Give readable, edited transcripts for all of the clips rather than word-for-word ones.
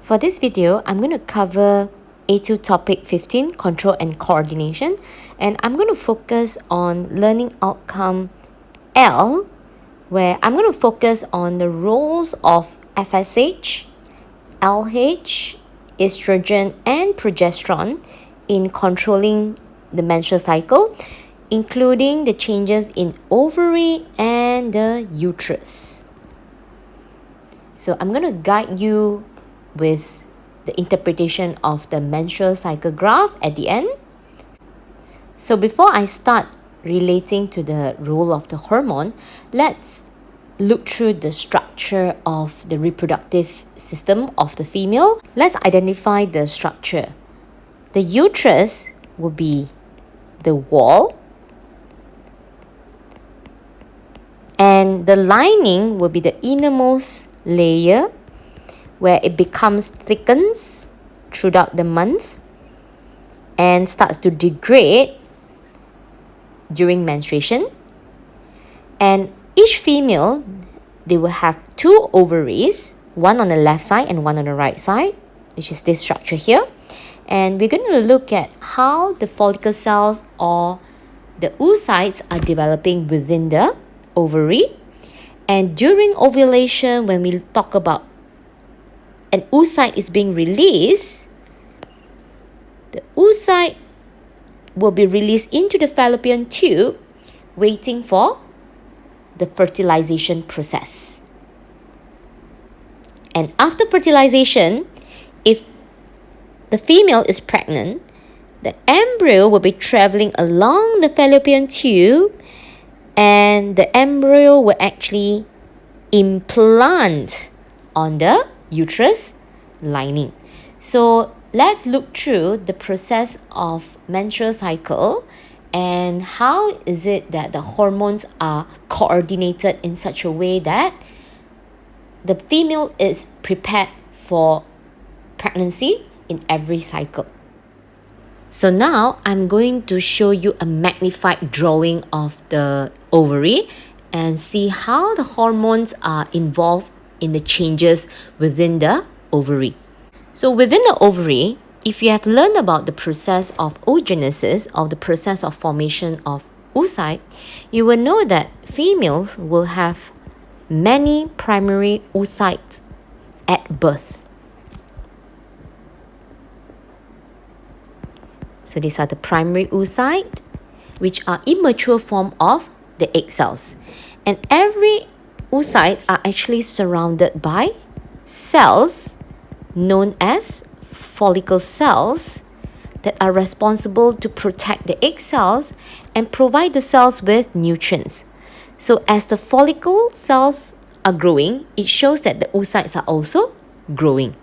For this video, I'm going to cover A2 topic 15, control and coordination, and I'm going to focus on learning outcome L, where I'm going to focus on the roles of FSH, LH, estrogen and progesterone in controlling the menstrual cycle, including the changes in ovary and the uterus. So I'm going to guide you with the interpretation of the menstrual cycle graph at the end. So before I start relating to the role of the hormone, let's look through the structure of the reproductive system of the female. Let's identify the structure. The uterus will be the wall, and the lining will be the innermost layer where it becomes thickens throughout the month and starts to degrade during menstruation. And each female, they will have two ovaries, one on the left side and one on the right side, which is this structure here. And we're going to look at how the follicle cells or the oocytes are developing within the ovary. And during ovulation, when we talk about an oocyte is being released, the oocyte will be released into the fallopian tube, waiting for the fertilization process. And after fertilization, if the female is pregnant, the embryo will be traveling along the fallopian tube, and the embryo will actually implant on the uterus lining. So let's look through the process of menstrual cycle and how is it that the hormones are coordinated in such a way that the female is prepared for pregnancy in every cycle. So now I'm going to show you a magnified drawing of the ovary and see how the hormones are involved in the changes within the ovary. So within the ovary, if you have learned about the process of oogenesis, or the process of formation of oocyte, you will know that females will have many primary oocytes at birth. So these are the primary oocyte, which are immature form of the egg cells. And every oocytes are actually surrounded by cells known as follicle cells that are responsible to protect the egg cells and provide the cells with nutrients. So as the follicle cells are growing, it shows that the oocytes are also growing.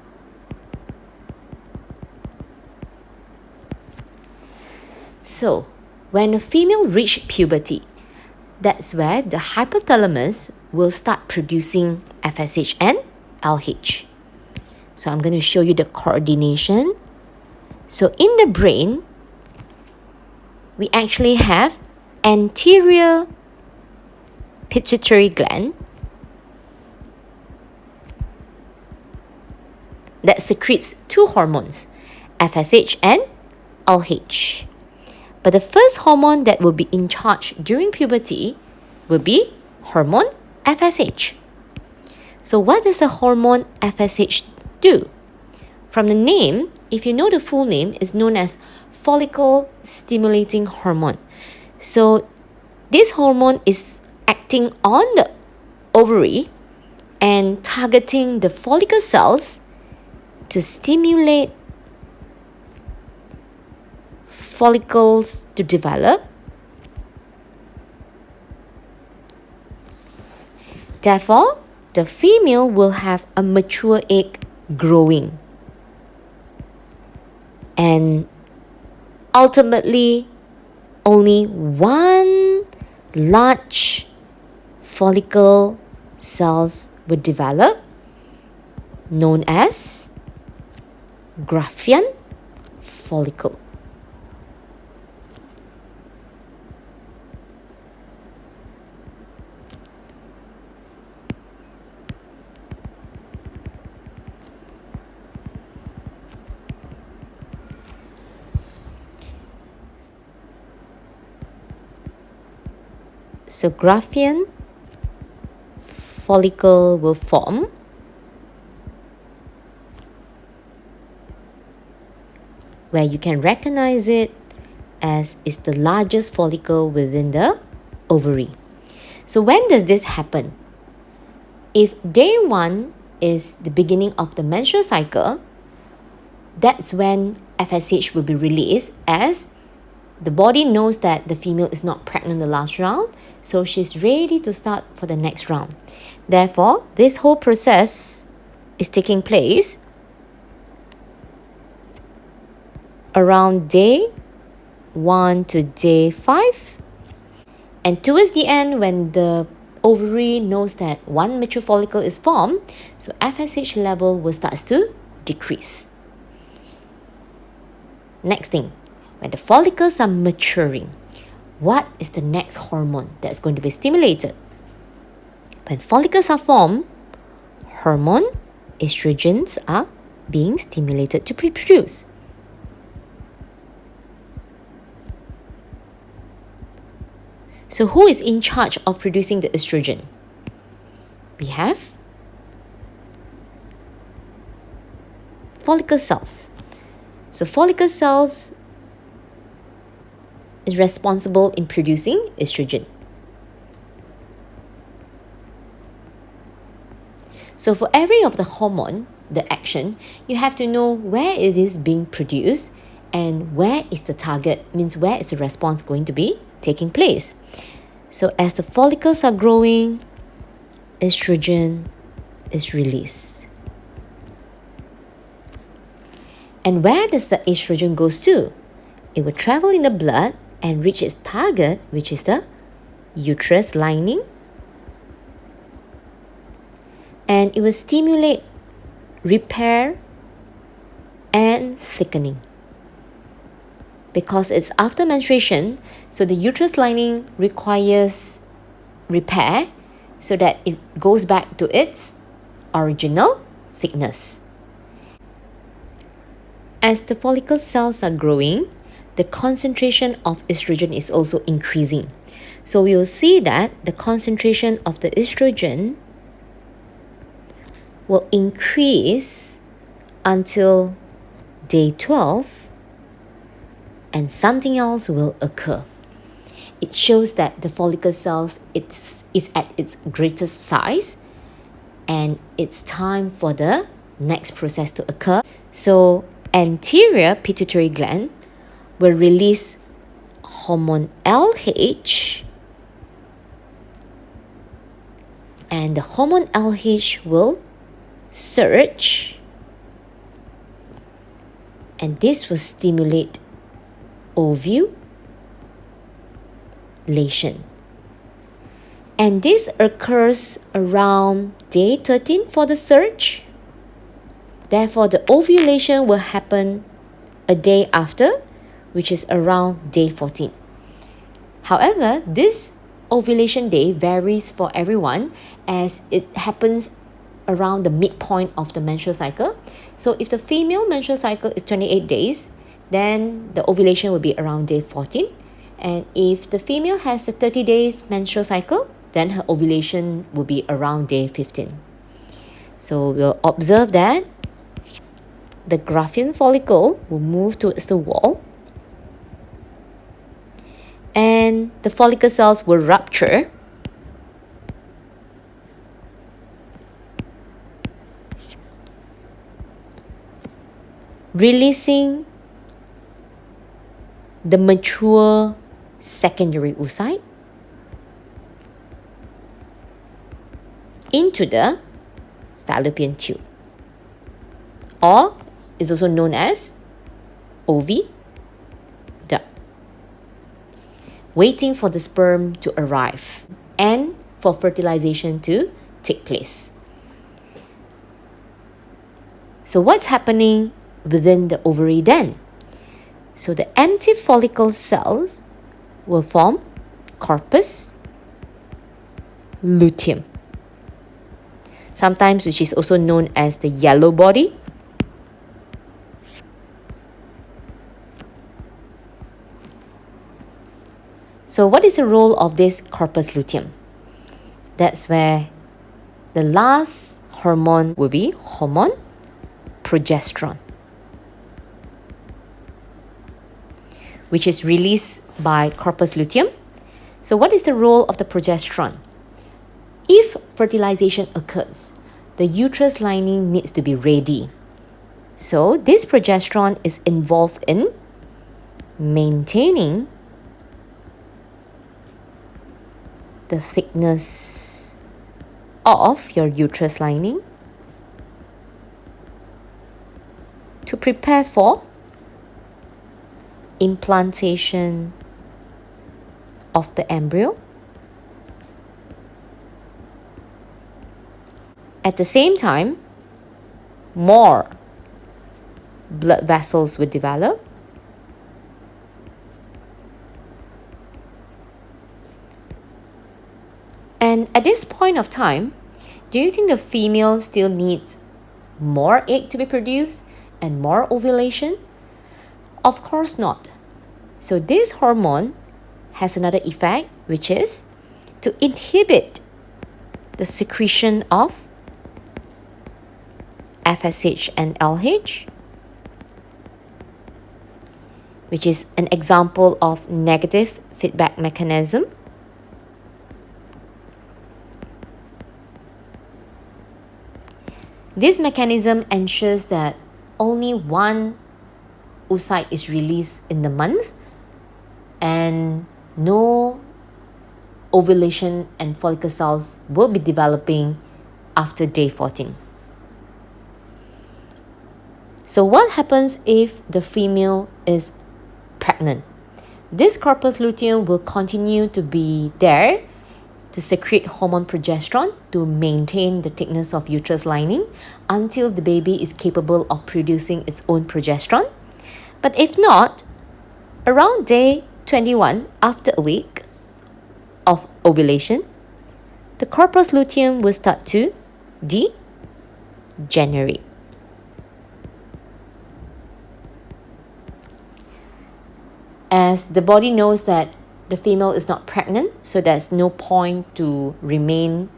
So when a female reaches puberty, that's where the hypothalamus will start producing FSH and LH. So I'm going to show you the coordination. So in the brain, we actually have anterior pituitary gland that secretes two hormones, FSH and LH. But the first hormone that will be in charge during puberty will be hormone FSH. So what does the hormone FSH do? From the name, if you know the full name, is known as follicle stimulating hormone. So this hormone is acting on the ovary and targeting the follicle cells to stimulate follicles to develop. Therefore, the female will have a mature egg growing. And ultimately, only one large follicle cells will develop, known as Graafian follicle. So Graafian follicle will form, where you can recognize it as is the largest follicle within the ovary. So when does this happen? If day 1 is the beginning of the menstrual cycle, that's when FSH will be released, as the body knows that the female is not pregnant the last round, so she's ready to start for the next round. Therefore, this whole process is taking place around day 1 to day 5. And towards the end, when the ovary knows that one mature follicle is formed, so FSH level will start to decrease. Next thing, when the follicles are maturing, what is the next hormone that's going to be stimulated? When follicles are formed, hormone, estrogens are being stimulated to reproduce. So who is in charge of producing the estrogen? We have follicle cells. So follicle cells is responsible in producing estrogen. So for every of the hormone, the action, you have to know where it is being produced and where is the target, means where is the response going to be taking place. So as the follicles are growing, estrogen is released. And where does the estrogen goes to? It will travel in the blood and reach its target, which is the uterus lining. And it will stimulate repair and thickening. Because it's after menstruation, so the uterus lining requires repair so that it goes back to its original thickness. As the follicle cells are growing, the concentration of estrogen is also increasing. So we will see that the concentration of the estrogen will increase until day 12, and something else will occur. It shows that the follicle cells is at its greatest size, and it's time for the next process to occur. So anterior pituitary gland will release hormone LH, and the hormone LH will surge, and this will stimulate ovulation. And this occurs around day 13 for the surge. Therefore, the ovulation will happen a day after, which is around day 14. However, this ovulation day varies for everyone as it happens around the midpoint of the menstrual cycle. So if the female menstrual cycle is 28 days, then the ovulation will be around day 14. And if the female has a 30 days menstrual cycle, then her ovulation will be around day 15. So we'll observe that the Graafian follicle will move towards the wall, and the follicle cells will rupture, releasing the mature secondary oocyte into the fallopian tube, or is also known as oviduct, waiting for the sperm to arrive and for fertilization to take place. So what's happening within the ovary then? So the empty follicle cells will form corpus luteum, sometimes which is also known as the yellow body. So what is the role of this corpus luteum? That's where the last hormone will be hormone progesterone, which is released by corpus luteum. So what is the role of the progesterone? If fertilization occurs, the uterus lining needs to be ready. So this progesterone is involved in maintaining the thickness of your uterus lining to prepare for implantation of the embryo. At the same time, more blood vessels will develop. And at this point of time, do you think the female still needs more egg to be produced and more ovulation? Of course not. So this hormone has another effect, which is to inhibit the secretion of FSH and LH, which is an example of negative feedback mechanism. This mechanism ensures that only one oocyte is released in the month and no ovulation and follicle cells will be developing after day 14. So what happens if the female is pregnant? This corpus luteum will continue to be there to secrete hormone progesterone to maintain the thickness of uterus lining until the baby is capable of producing its own progesterone. But if not, around day 21, after a week of ovulation, the corpus luteum will start to degenerate. As the body knows that the female is not pregnant, so there's no point to remain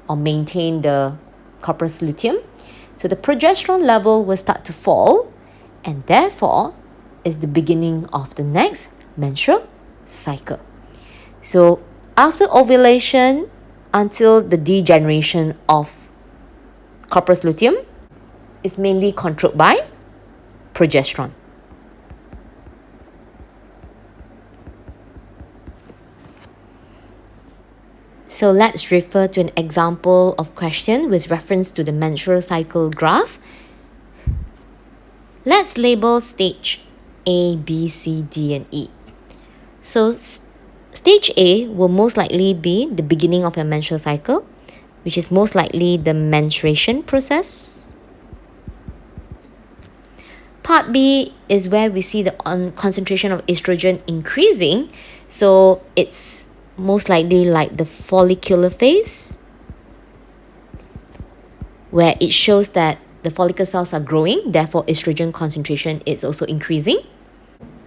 or maintain the corpus luteum. So the progesterone level will start to fall, and therefore is the beginning of the next menstrual cycle. So after ovulation until the degeneration of corpus luteum is mainly controlled by progesterone. So let's refer to an example of question with reference to the menstrual cycle graph. Let's label stage A, B, C, D, and E. So stage A will most likely be the beginning of your menstrual cycle, which is most likely the menstruation process. Part B is where we see the concentration of estrogen increasing, so it's most likely like the follicular phase, where it shows that the follicle cells are growing, therefore estrogen concentration is also increasing.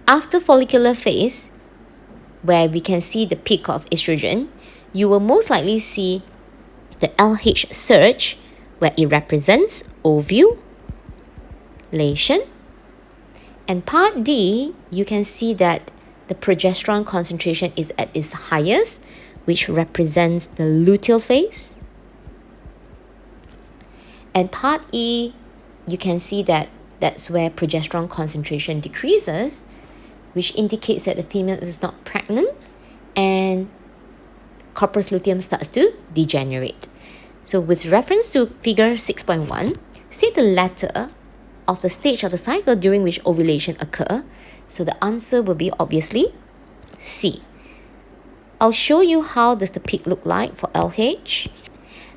After follicular phase, where we can see the peak of estrogen, you will most likely see the LH surge, where it represents ovulation. And part D, you can see that the progesterone concentration is at its highest, which represents the luteal phase. And part E, you can see that that's where progesterone concentration decreases, which indicates that the female is not pregnant and corpus luteum starts to degenerate. So with reference to figure 6.1, state the letter of the stage of the cycle during which ovulation occurs. So the answer will be obviously C. I'll show you how does the peak look like for LH.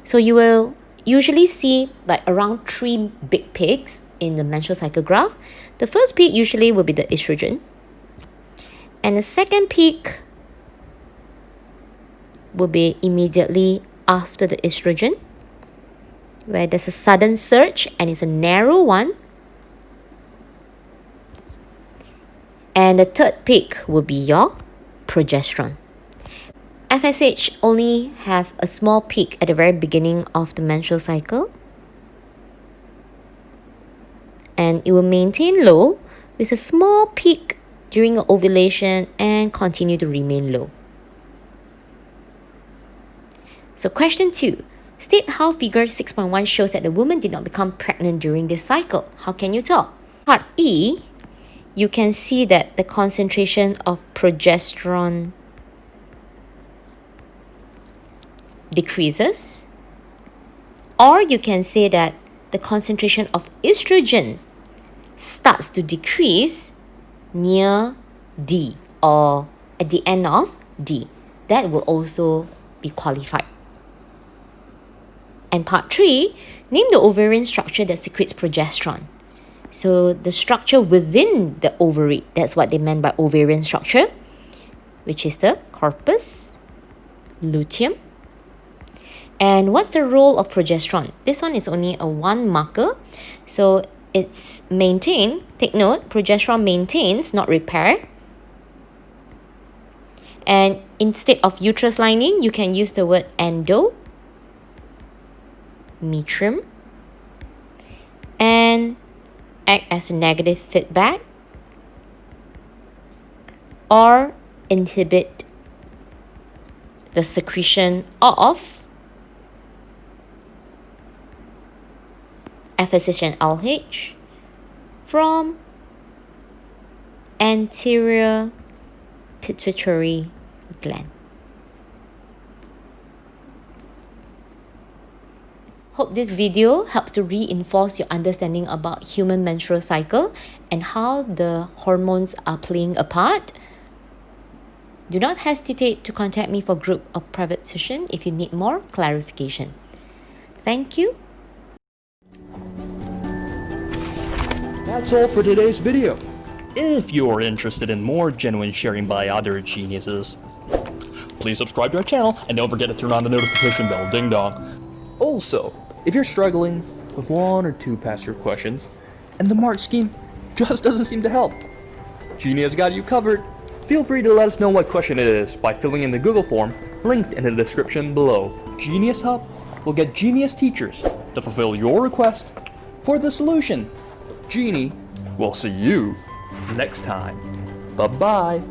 So you will usually see like around 3 big peaks in the menstrual cycle graph. The first peak usually will be the estrogen. And the second peak will be immediately after the estrogen, where there's a sudden surge and it's a narrow one. And the third peak will be your progesterone. FSH only have a small peak at the very beginning of the menstrual cycle, and it will maintain low with a small peak during ovulation and continue to remain low. So question 2. State how figure 6.1 shows that the woman did not become pregnant during this cycle. How can you tell? Part E, you can see that the concentration of progesterone decreases, or you can say that the concentration of estrogen starts to decrease near D or at the end of D. That will also be qualified. And part 3, name the ovarian structure that secretes progesterone. So the structure within the ovary, that's what they meant by ovarian structure, which is the corpus luteum. And what's the role of progesterone? This one is only a one marker. So it's maintain, take note, progesterone maintains, not repair. And instead of uterus lining, you can use the word endometrium and act as a negative feedback or inhibit the secretion of FSH and LH from anterior pituitary gland. Hope this video helps to reinforce your understanding about human menstrual cycle and how the hormones are playing a part. Do not hesitate to contact me for group or private session if you need more clarification. Thank you. That's all for today's video. If you're interested in more genuine sharing by other geniuses, please subscribe to our channel and don't forget to turn on the notification bell, ding dong. Also, if you're struggling with one or two past year questions and the mark scheme just doesn't seem to help, Genie has got you covered. Feel free to let us know what question it is by filling in the Google form linked in the description below. GenieUs Hub will get genius teachers to fulfill your request for the solution. Genie will see you next time. Bye-bye.